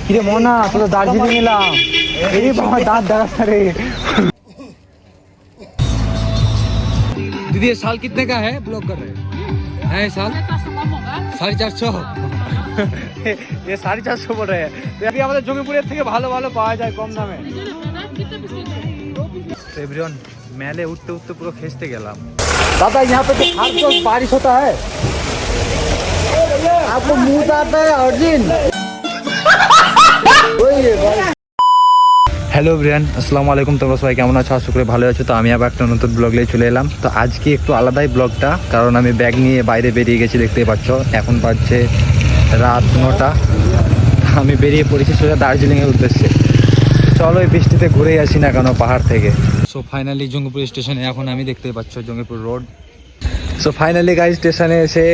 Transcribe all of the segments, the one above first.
কিরে মোনা, তো দার্জিলিং এলাম। এই বাবা দাঁত দেখা রে। दीदी ये साल कितने का है ब्लॉग कर रहे हैं साल 450 ये 450 बोल रहे हैं। तो अभी हमारे জঙ্গিপুরের থেকে ভালো ভালো পাওয়া যায় কম দামে। तो एवरीवन मेले उठते उठते पूरा खींचते गलाम। दादा यहाँ पे तो हर रोज बारिश होता है, आपको मुंह आता है अर्जुन। হ্যালো ব্রিয়ান, আসসালামু আলাইকুম। তোমরা সবাই কেমন আছো? আশা করি ভালো আছো। তো আমি আবার একটা নতুন ব্লগ নিয়ে চলে এলাম। তো আজকে একটু আলাদাই ব্লগটা, কারণ আমি ব্যাগ নিয়ে বাইরে বেরিয়ে গেছি, দেখতেই পাচ্ছ। এখন বাজছে রাত 9টা। আমি বেরিয়ে পড়েছি সোজা দার্জিলিংয়ের উদ্দেশ্যে। চলো এই বৃষ্টিতে ঘুরেই আসি না কেন পাহাড় থেকে। সো ফাইনালি জঙ্গিপুর স্টেশনে এখন আমি, দেখতেই পাচ্ছ Jangipur road. So finally guys স্টেশনে এসে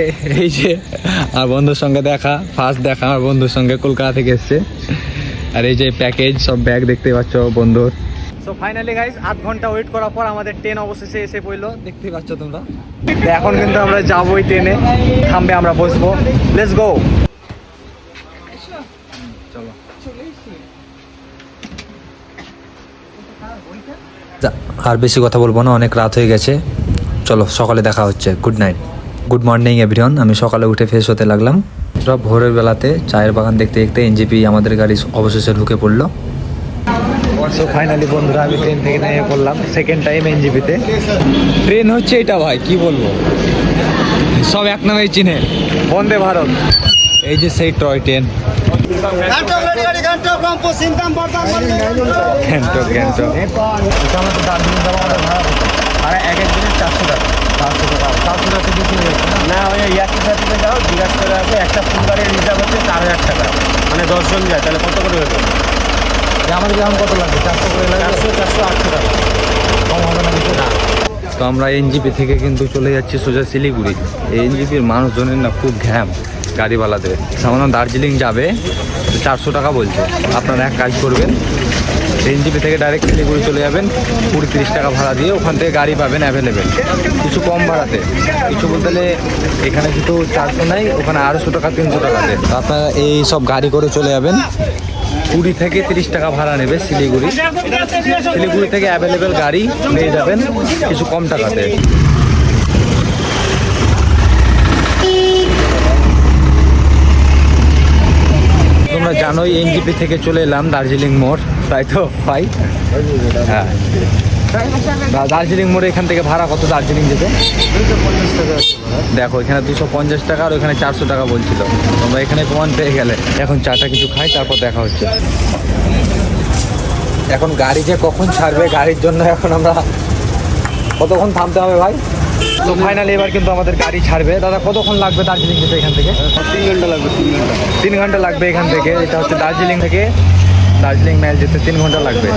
এই যে আর বন্ধুর সঙ্গে দেখা, ফার্স্ট দেখা আমার বন্ধুর সঙ্গে, কলকাতা থেকে এসছে। আর এই যে প্যাকেজ সব ব্যাগ দেখতেই পাচ্ছ বন্ধুর। সো ফাইনালি গাইজ 8 ঘন্টা ওয়েট করার পর আমাদের ট্রেন অবশেষে এসে পড়লো, দেখতেই পাচ্ছ তোমরা। এখন কিন্তু আমরা যাবোই ট্রেনে, থামবে আমরা বসবো। Let's go. চলো। আর বেশি কথা বলবো না, অনেক রাত হয়ে গেছে। চলো সকালে দেখা হচ্ছে। Good night, good morning everyone. আমি সকালে উঠে ফ্রেশ হতে লাগলাম। সব ভোরের বেলাতে চায়ের বাগান দেখতে দেখতে এনজিপি আমাদের গাড়ি অবশেষে ঢুকে পড়লো। সো ফাইনালি বন্ধুরা আমি ট্রেন থেকে নেমে পড়লাম, সেকেন্ড টাইম এনজিপিতে। ট্রেন হচ্ছে এটা ভাই, কি বলবো, সব এক নামেই চিনে, বন্দে ভারত। এই যে সেই টয় ট্রেন, গ্যাংটক গ্যাংটক। এটা আমাদের দার্জিলিং যাওয়া আমাদের ভাড়া হতো, আর এক একদিনের 400 টাকা। 400 টাকা বেশি হয়ে যাচ্ছে না? ওই ইয়াকি সাথে যাও, জিজ্ঞাসা করে আসবে। একটা ফুল গাড়ির রিজার্ভ হচ্ছে 4000 টাকা, মানে 10 জন যায়, তাহলে কত করে হয়ে যাবে? আমাদের এখন কত লাগবে? 400 করে লাগে, 400-800 টাকা কম হবে না কিছু না। তো আমরা এনজিপি থেকে কিন্তু চলে যাচ্ছি সোজা শিলিগুড়ি। এই এনজিপির মানুষজনের না খুব ঘ্যাম গাড়িওয়ালাদের। সামান্য দার্জিলিং যাবে তো 400 টাকা বলছে। আপনারা এক কাজ করবেন, এনজিপি থেকে ডাইরেক্ট শিলিগুড়ি চলে যাবেন, 20-30 টাকা ভাড়া দিয়ে ওখান থেকে গাড়ি পাবেন অ্যাভেলেবেল, কিছু কম ভাড়াতে। কিছু বলতে গেলে এখানে কিন্তু 400 নাই, ওখানে 250 টাকা 300 টাকাতে। আপনারা এই সব গাড়ি করে চলে যাবেন। 20 থেকে 30 টাকা ভাড়া নেবে শিলিগুড়ি। শিলিগুড়ি থেকে অ্যাভেলেবেল গাড়ি পেয়ে যাবেন কিছু কম টাকাতে। তোমরা জানোই এনজিপি থেকে চলে এলাম দার্জিলিং মোড়, তাই তো ভাই? হ্যাঁ, দার্জিলিং মোড়ে এখান থেকে ভাড়া কত দার্জিলিং যেতে? 250 টাকা। দেখো এখানে 250 টাকা, আর ওখানে 400 টাকা বলছিল। তোমরা এখানে প্রমাণ পেয়ে গেলে। এখন চাটা কিছু খাই, তারপর দেখা হচ্ছে। এখন গাড়ি যে কখন ছাড়বে, গাড়ির জন্য এখন আমরা কতক্ষণ থামতে হবে ভাই? তো ফাইনালি এবার কিন্তু আমাদের গাড়ি ছাড়বে। দাদা কতক্ষণ লাগবে দার্জিলিং যেতে এখান থেকে? 3 ঘন্টা লাগবে। 3 ঘন্টা লাগবে এখান থেকে। এটা হচ্ছে দার্জিলিং থেকে দার্জিলিং মেল যেতে 3 ঘন্টা লাগবে।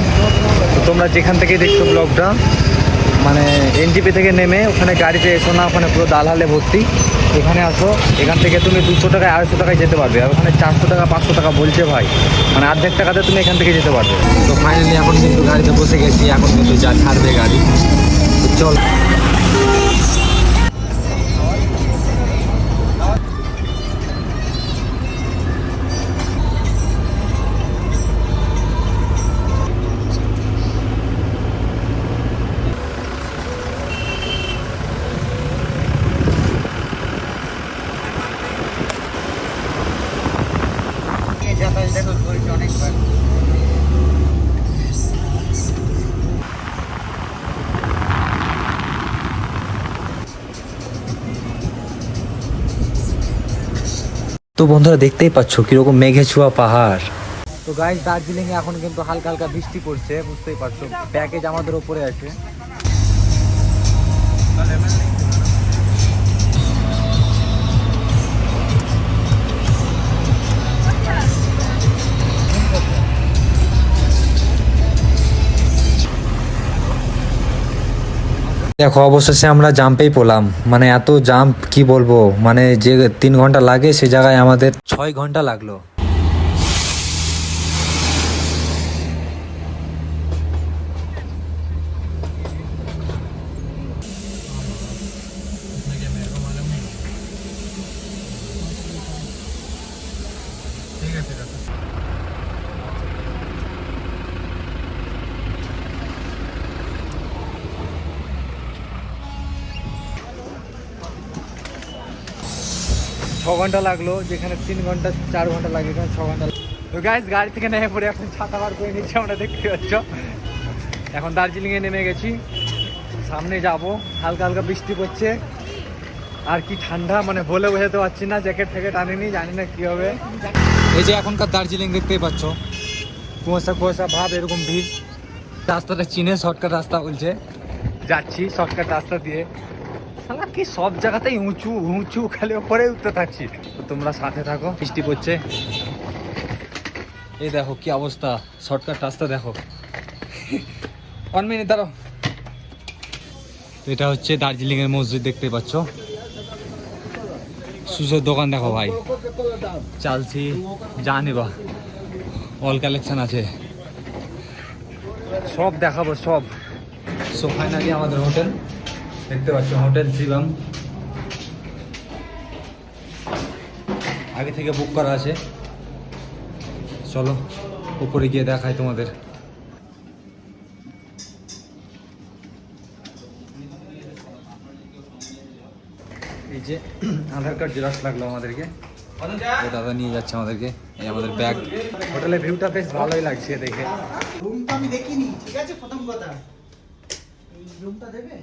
তো তোমরা যেখান থেকে দেখছো ব্লগটা, মানে এনজিপি থেকে নেমে ওখানে গাড়িতে এসো না, ওখানে পুরো দালালে ভর্তি। এখানে আসো, এখান থেকে তুমি 200 টাকায় 250 টাকায় যেতে পারবে। আর ওখানে 400 টাকা 500 টাকা বলছে ভাই, মানে অর্ধেক টাকাতে তুমি এখান থেকে যেতে পারবে। তো ফাইনালি এখন কিন্তু গাড়িতে বসে গেছি, এখন কিন্তু যা ছাড়বে গাড়ি। চল। তো বন্ধুরা দেখতেই পাচ্ছ কিরকম মেঘে ছোঁয়া পাহাড়। তো গাইস দার্জিলিং এ এখন কিন্তু হালকা হালকা বৃষ্টি পড়ছে, বুঝতেই পারছো। প্যাকেজ আমাদের উপরে আছে। দেখো অবশেষে আমরা জাম্পেই পড়লাম। মানে এত জাম্প কি বলবো, মানে যে 3 ঘন্টা লাগে সে জায়গায় আমাদের 6 ঘন্টা লাগলো। 6 ঘন্টা লাগলো, যেখানে 3 ঘন্টা 4 ঘন্টা লাগে, এখানে 6 ঘন্টা। তো গাইস গাড়ি থেকে নেমে পড়ে এখন ছাতা বার করে নিচ্ছি, আমরা দেখতে পাচ্ছ। এখন দার্জিলিংয়ে নেমে গেছি, সামনে যাব। হালকা হালকা বৃষ্টি পড়ছে, আর কি ঠান্ডা, মানে বলে বোঝাতে পারছি না। জ্যাকেট ফ্যাকেট আনিনি, জানি না কী হবে। এই যে এখনকার দার্জিলিং দেখতেই পাচ্ছ, কুয়াশা কুয়াশা ভাব, এরকম ভিড়। রাস্তাটা চিনে শর্টকাট রাস্তা বলছে, যাচ্ছি শর্টকাট রাস্তা দিয়ে। শালা কি সব জায়গাতেই উঁচু উঁচু, খালি ওপরে উঠতে থাকছি। তো তোমরা সাথে থাকো, বৃষ্টি পড়ছে। এই দেখো কি অবস্থা, শর্টকাট রাস্তা দেখো। 1 মিনিট দাঁড়াও। এটা হচ্ছে দার্জিলিংয়ের মসজিদ, দেখতে পাচ্ছ। সুজের দোকান দেখো ভাই, চালছি জানিবা, অল কালেকশন আছে, সব দেখাবো সব। সো ফাইনালি আমাদের হোটেল দেখতে পাচ্ছ, হোটেল শিবম। আগে থেকে বুক করা আছে। চলো উপরে গিয়ে দেখাই তোমাদের। এই যে আধার কার্ড জেরক্স লাগলো আমাদেরকে, দাদা নিয়ে যাচ্ছে আমাদেরকে। এই আমাদের ব্যাগ। হোটেলের ভিউটা বেশ ভালোই লাগছে দেখে। রুমটা আমি দেখিনি, ঠিক আছে, প্রথম কথা রুমটা দেবে।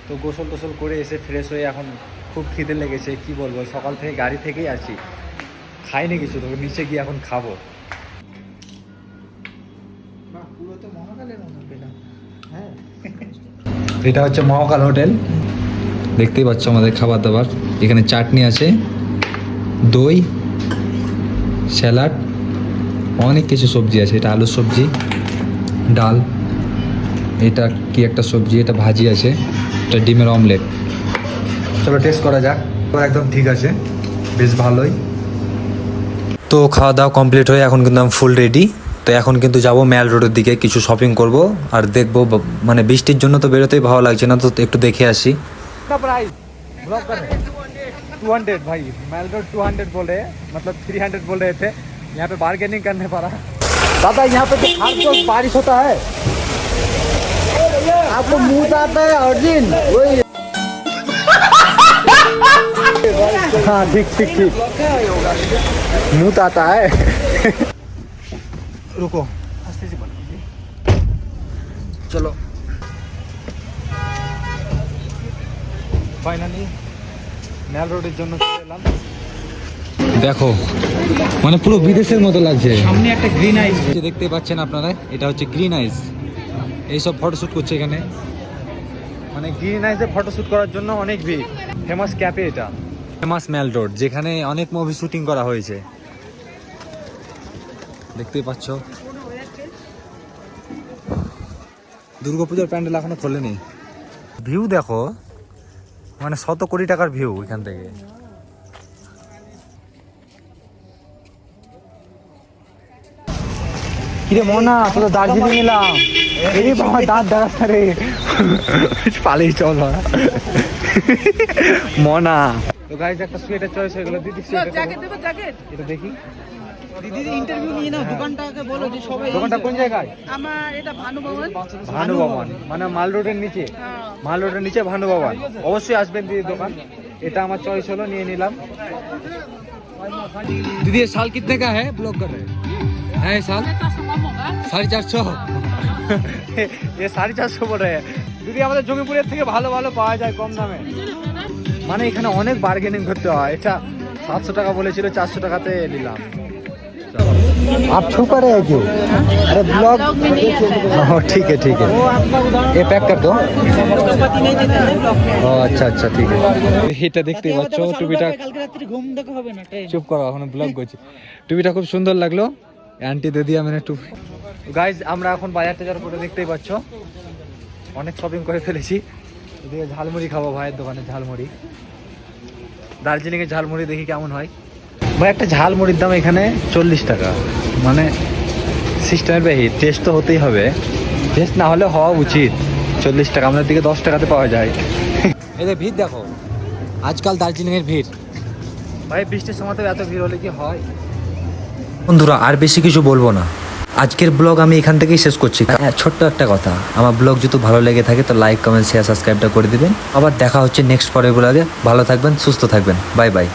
তো গোসল টোসল করে এসে ফ্রেশ হয়ে এখন খুব খিদে লেগেছে, কি বলবো। সকাল থেকে গাড়ি থেকেই আছি, খাইনি কিছু, তো নিচে গিয়ে এখন খাবো। পুরো তো মহাকালের মতো পেলাম। হ্যাঁ, এটা হচ্ছে মহাকাল হোটেল, দেখতেই পাচ্ছ আমাদের খাবার দাবার। এখানে চাটনি আছে, দই, স্যালাড, অনেক কিছু সবজি আছে। এটা আলুর সবজি, ডাল, এটা কি একটা সবজি, এটা ভাজি আছে, এটা ডিমের অমলেট। চলো টেস্ট করা যাক। একদম ঠিক আছে, বেশ ভালোই। তো খাওয়া দাওয়া কমপ্লিট হয়ে এখন কিন্তু আমি ফুল রেডি। তো এখন কিন্তু যাব ম্যাল রোডের দিকে, কিছু শপিং করব আর দেখবো। মানে বৃষ্টির জন্য তো বেরোতেই ভালো লাগছে না, তো একটু দেখে আসি। प्राइस ब्लॉग कर रहे हैं 200 भाई, मैल रोड 200 बोल रहे हैं, मतलब 300 बोल रहे थे। यहाँ पे बार्गेनिंग करने पड़ा। दादा यहाँ पे तो हर रोज बारिश होता है, आपको मुंह आता है अर्जुन वही। हाँ ठीक ठीक ठीक, मुँह तो आता है। रुको, चलो ফাইনালি ম্যাল রোডের জন্য চলে এলাম। দেখো মানে পুরো বিদেশের মতো লাগছে। সামনে একটা গ্রিন আইস দেখতে পাচ্ছেন আপনারা, এটা হচ্ছে গ্রিন আইস। এইসব ফটোশ্যুট করছে এখানে, মানে গ্রিন আইসে ফটোশ্যুট করার জন্য অনেক ভিড়। ফেমাস ক্যাফে এটা, ফেমাস ম্যাল রোড, যেখানে অনেক মুভি শুটিং করা হয়েছে। দেখতেই পাচ্ছ, দুর্গাপূজার প্যান্ডেল এখনো খোলেনি। ভিউ দেখো, মানে 100 কোটি টাকার ভিউ এখান থেকে। কিরে মনা, তো দার্জিলিং এলাম। এই বাবা দাঁত দেখা রে, পালিয়ে চল মনা। তো গাইজ একটা সোয়েটার চয়েস হয়ে গেল। দিদি জ্যাকেট দেবো, জ্যাকেট এটা দেখি। দিদি ইন্টারভিউ নিয়ে নাও, দোকানটাকে বলো যে সবাই। দোকানটা কোন জায়গায়? আমার এটা ভানুভবন। ভানুভবন মানে মাল রোডের নিচে, মাল রোডের নিচে ভানুভবন। অবশ্যই আসবেন দিদির দোকান। এটা আমার চয়েস হলো, নিয়ে নিলাম। दीदी ये साल कितने का है ब्लॉग कर रहे हैं? ये साल 450। ये 450 बोल रहे हैं। দিদি আমাদের জমিপুরের থেকে ভালো ভালো পাওয়া যায় কম দামে, মানে এখানে অনেক বার্গেনিং করতে হয়। এটা 700 টাকা বলেছিল, 400 টাকাতে নিলাম। आप छुपा रहे क्यों? अरे ब्लॉग ठीक है ठीक है, ये पैक कर दो। ও আচ্ছা আচ্ছা ঠিক আছে। এটা দেখতে পাচ্ছ, টুপিটা কালকে রাত্রি ঘুম দেখা হবে না। চুপ করো, এখন ব্লগ করছি। টুপিটা খুব সুন্দর লাগলো, অ্যান্টি দিদি আমি একটু। গাইজ আমরা এখন বাজার টাজার করে, দেখতেই পাচ্ছ অনেক শপিং করে ফেলেছি। এদিকে ঝালমুড়ি খাবো ভাইয়ের দোকানে, ঝালমুড়ি। দার্জিলিংয়ের ঝালমুড়ি দেখি কেমন হয়। ভাই একটা ঝালমুড়ির দাম এখানে 40 টাকা, মানে সিস্টেমের বাহির। টেস্ট তো হতেই হবে, টেস্ট না হলে হওয়া উচিত। 40 টাকা, আমাদের দিকে 10 টাকাতে পাওয়া যায়। এদের ভিড় দেখো, আজকাল দার্জিলিংয়ের ভিড়। ভাই বৃষ্টির সময় তো এত ভিড় হলে কি হয়। বন্ধুরা আর বেশি কিছু বলবো না, আজকের ব্লগ আমি এখান থেকেই শেষ করছি। ছোট্ট একটা কথা, আমার ব্লগ যদি ভালো লেগে থাকে তো লাইক কমেন্ট শেয়ার সাবস্ক্রাইবটা করে দিবেন। আবার দেখা হচ্ছে নেক্সট পরের ব্লগে। ভালো থাকবেন, সুস্থ থাকবেন, বাই বাই।